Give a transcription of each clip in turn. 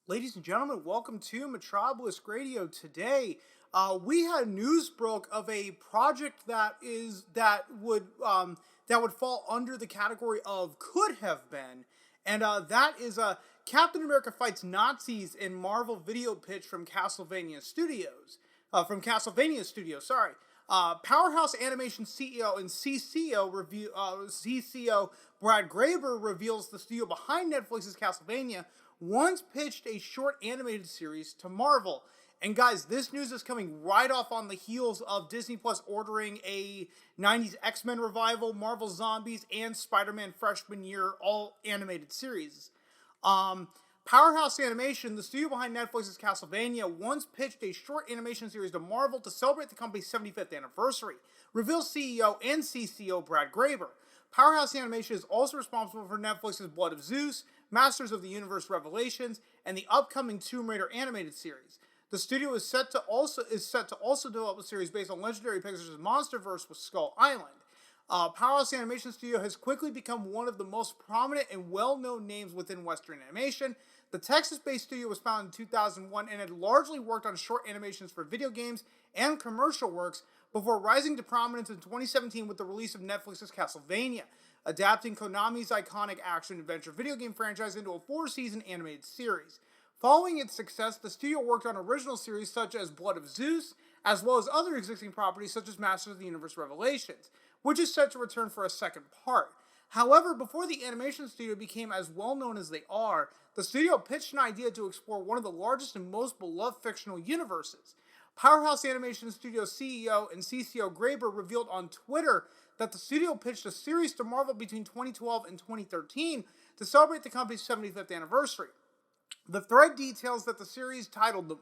Ladies and gentlemen, welcome to Metropolis Radio. Today, we had news broke of a project that would fall under the category of could have been, and that is Captain America fights Nazis in Marvel video pitch from Castlevania Studios. Sorry. Powerhouse Animation CEO and CCO Brad Graber reveals the studio behind Netflix's Castlevania once pitched a short animated series to Marvel. And guys, this news is coming right off on the heels of Disney Plus ordering a 90s X-Men revival, Marvel Zombies, and Spider-Man Freshman Year all animated series. Powerhouse Animation, the studio behind Netflix's Castlevania, once pitched a short animation series to Marvel to celebrate the company's 75th anniversary, reveals CEO and CCO Brad Graber. Powerhouse Animation is also responsible for Netflix's Blood of Zeus, Masters of the Universe Revelations, and the upcoming Tomb Raider animated series. The studio is set to also develop a series based on legendary Pixar's MonsterVerse with Skull Island. Powerhouse Animation Studio has quickly become one of the most prominent and well-known names within Western animation. The Texas-based studio was founded in 2001 and had largely worked on short animations for video games and commercial works before rising to prominence in 2017 with the release of Netflix's Castlevania, adapting Konami's iconic action-adventure video game franchise into a 4-season animated series. Following its success, the studio worked on original series such as Blood of Zeus, as well as other existing properties such as Masters of the Universe Revelations, which is set to return for a second part. However, before the animation studio became as well known as they are, the studio pitched an idea to explore one of the largest and most beloved fictional universes. Powerhouse Animation Studio CEO and CCO Graber revealed on Twitter that the studio pitched a series to Marvel between 2012 and 2013 to celebrate the company's 75th anniversary. The thread details that the series titled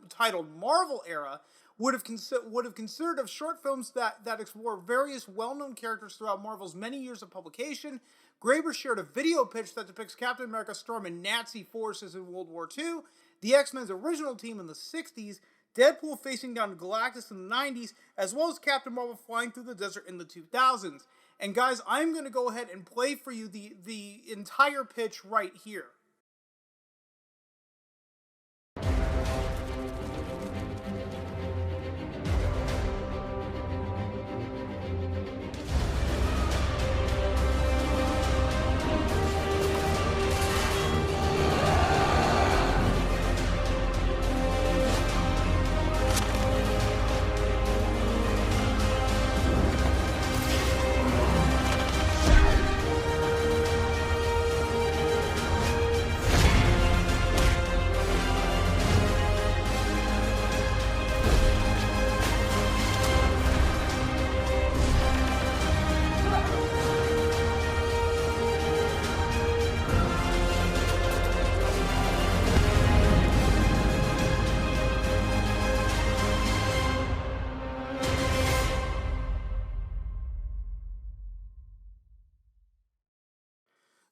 Marvel Era would have consisted of short films that explore various well-known characters throughout Marvel's many years of publication. Graber shared a video pitch that depicts Captain America storming Nazi forces in World War II, the X-Men's original team in the 60s, Deadpool facing down Galactus in the 90s, as well as Captain Marvel flying through the desert in the 2000s. And guys, I'm going to go ahead and play for you the entire pitch right here.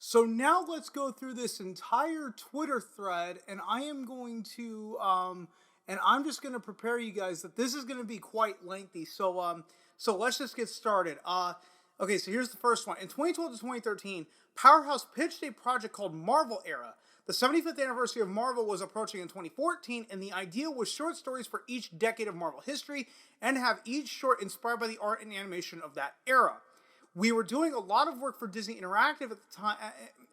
So now let's go through this entire Twitter thread, and I'm just going to prepare you guys that this is going to be quite lengthy. So let's just get started. Okay, so here's the first one. In 2012 to 2013, Powerhouse pitched a project called Marvel Era. The 75th anniversary of Marvel was approaching in 2014, and the idea was short stories for each decade of Marvel history, and have each short inspired by the art and animation of that era. We were doing a lot of work for Disney Interactive at the time,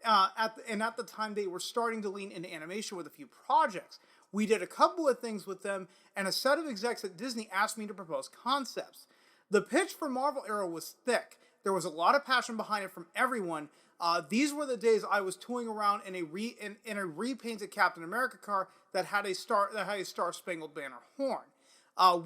at the time they were starting to lean into animation with a few projects. We did a couple of things with them, and a set of execs at Disney asked me to propose concepts. The pitch for Marvel Era was thick. There was a lot of passion behind it from everyone. These were the days I was tooling around in a repainted Captain America car that had a Star-Spangled Banner horn.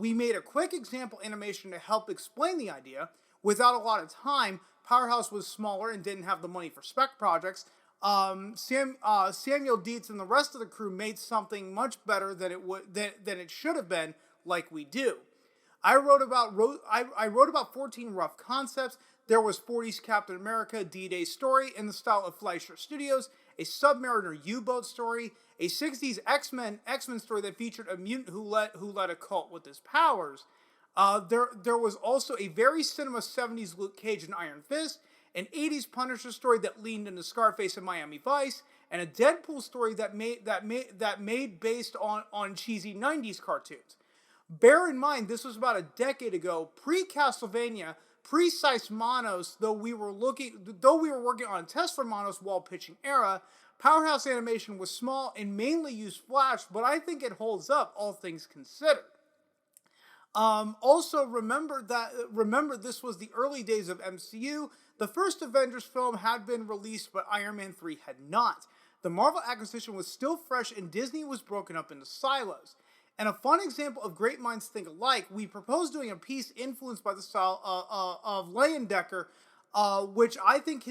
We made a quick example animation to help explain the idea. Without a lot of time, Powerhouse was smaller and didn't have the money for spec projects. Samuel Dietz and the rest of the crew made something much better than it should have been, like we do. I wrote about 14 rough concepts. There was 40s Captain America D-Day story in the style of Fleischer Studios, a Submariner U-boat story, a 60s X-Men story that featured a mutant who led a cult with his powers. There was also a very cinema 70s Luke Cage and Iron Fist, an 80s Punisher story that leaned into Scarface and Miami Vice, and a Deadpool story that made based on cheesy 90s cartoons. Bear in mind, this was about a decade ago, pre-Castlevania, pre-Seis Manos, though we were working on a test for Manos while pitching era. Powerhouse Animation was small and mainly used Flash, but I think it holds up, all things considered. Also, remember this was the early days of MCU. The first Avengers film had been released, but Iron Man 3 had not. The Marvel acquisition was still fresh, and Disney was broken up into silos. And a fun example of great minds think alike, we proposed doing a piece influenced by the style of Leyendecker, which I think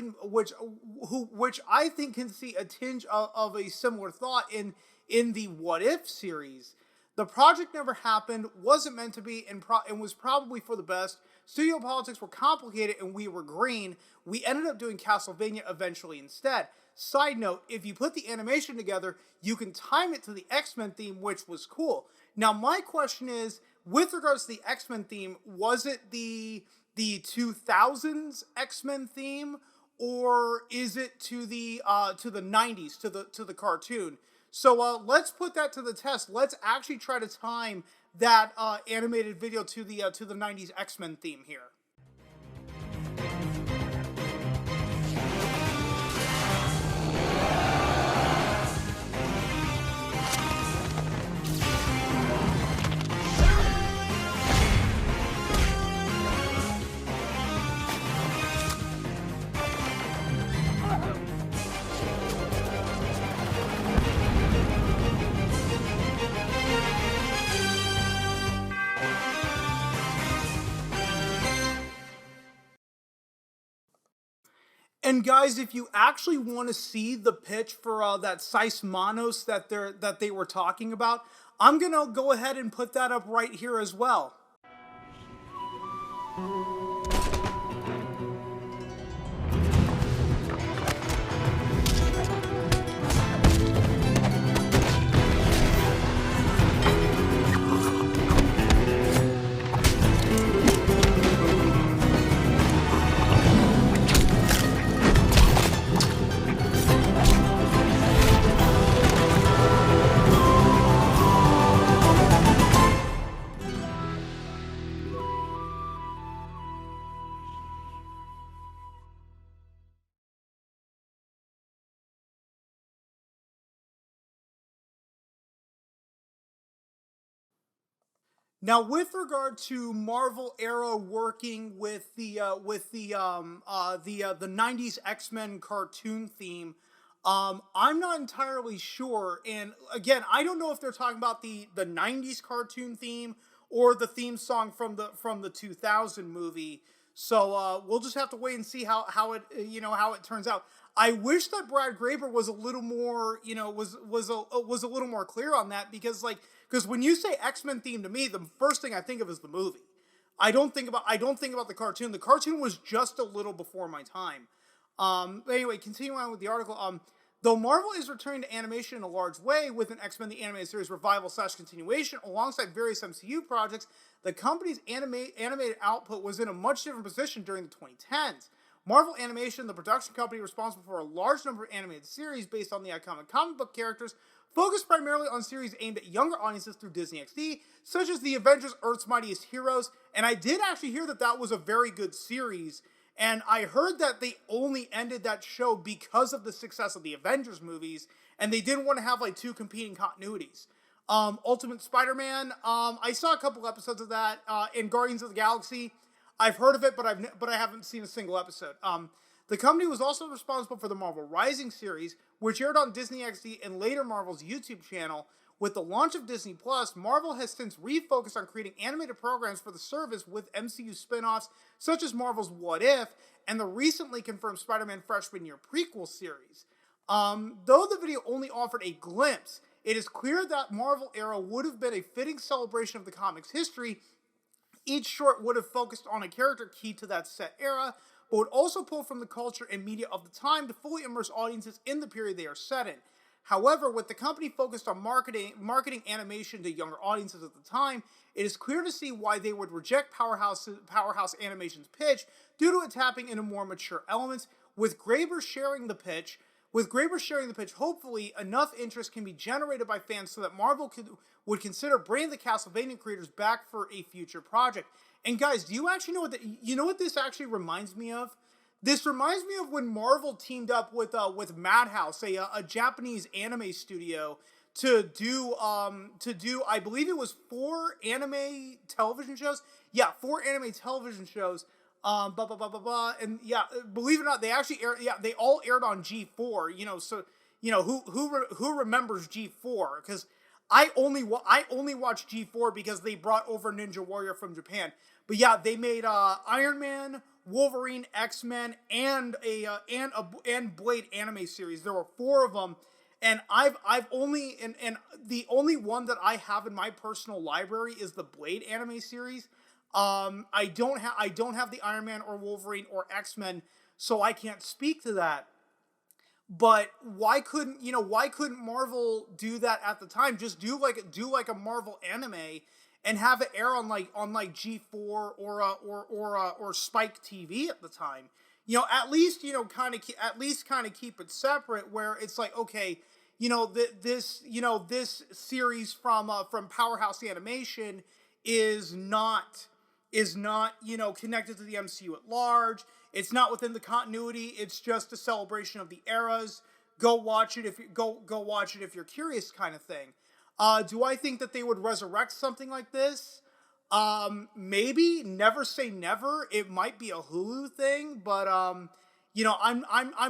can see a tinge of a similar thought in the What If series. The project never happened, wasn't meant to be, and was probably for the best. Studio politics were complicated, and we were green. We ended up doing Castlevania eventually instead. Side note, if you put the animation together, you can time it to the X-Men theme, which was cool. Now, my question is, with regards to the X-Men theme, was it the 2000s X-Men theme, or is it to the 90s, to the cartoon? So let's put that to the test. Let's actually try to time that animated video to the 90s X-Men theme here. And guys, if you actually want to see the pitch for that Seis Manos that they were talking about, I'm gonna go ahead and put that up right here as well. Now, with regard to Marvel era working with the 90s X-Men cartoon theme, I'm not entirely sure. And again, I don't know if they're talking about the 90s cartoon theme or the theme song from the 2000 movie. So we'll just have to wait and see how it turns out. I wish that Brad Graber was a little more, was a little more clear on that, because when you say X-Men theme to me, the first thing I think of is the movie. I don't think about the cartoon. The cartoon was just a little before my time. But anyway, continuing on with the article, though Marvel is returning to animation in a large way with an X-Men the Animated Series revival / continuation alongside various MCU projects, the company's animated output was in a much different position during the 2010s. Marvel Animation, the production company responsible for a large number of animated series based on the iconic comic book characters, focused primarily on series aimed at younger audiences through Disney XD, such as The Avengers Earth's Mightiest Heroes, and I did actually hear that was a very good series, and I heard that they only ended that show because of the success of the Avengers movies, and they didn't want to have two competing continuities. Ultimate Spider-Man, I saw a couple episodes of that, in Guardians of the Galaxy. I've heard of it, but I haven't seen a single episode. The company was also responsible for the Marvel Rising series, which aired on Disney XD and later Marvel's YouTube channel. With the launch of Disney Plus, Marvel has since refocused on creating animated programs for the service with MCU spin-offs such as Marvel's What If and the recently confirmed Spider-Man Freshman Year prequel series. Though the video only offered a glimpse, it is clear that Marvel era would have been a fitting celebration of the comics' history. Each short would have focused on a character key to that set era, but would also pull from the culture and media of the time to fully immerse audiences in the period they are set in. However, with the company focused on marketing animation to younger audiences at the time, it is clear to see why they would reject Powerhouse Animation's pitch due to it tapping into more mature elements. With Graeber sharing the pitch, hopefully enough interest can be generated by fans so that Marvel would consider bringing the Castlevania creators back for a future project. And guys, do you actually know what this actually reminds me of? This reminds me of when Marvel teamed up with Madhouse, a Japanese anime studio, to do I believe it was 4 anime television shows. Yeah, 4 anime television shows. And yeah, believe it or not, they actually aired. Yeah, they all aired on G4. So who remembers G4? Because I only watched G4 because they brought over Ninja Warrior from Japan. But yeah, they made Iron Man, Wolverine, X-Men, and Blade anime series. There were 4 of them, and I've only and the only one that I have in my personal library is the Blade anime series. I don't have the Iron Man or Wolverine or X-Men, so I can't speak to that. But why couldn't Marvel do that at the time? Just do like a Marvel anime and have it air on G4 or Spike TV at the time. At least kind of keep it separate, where it's like, okay, this series from Powerhouse Animation is not connected to the MCU at large. It's not within the continuity. It's just a celebration of the eras. Go watch it if you're curious, kind of thing. Do I think that they would resurrect something like this? Maybe. Never say never. It might be a Hulu thing, but I'm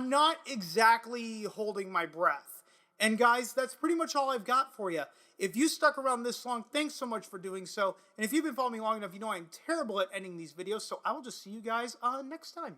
not exactly holding my breath. And guys, that's pretty much all I've got for you. If you stuck around this long, thanks so much for doing so. And if you've been following me long enough, you know I'm terrible at ending these videos, so I will just see you guys next time.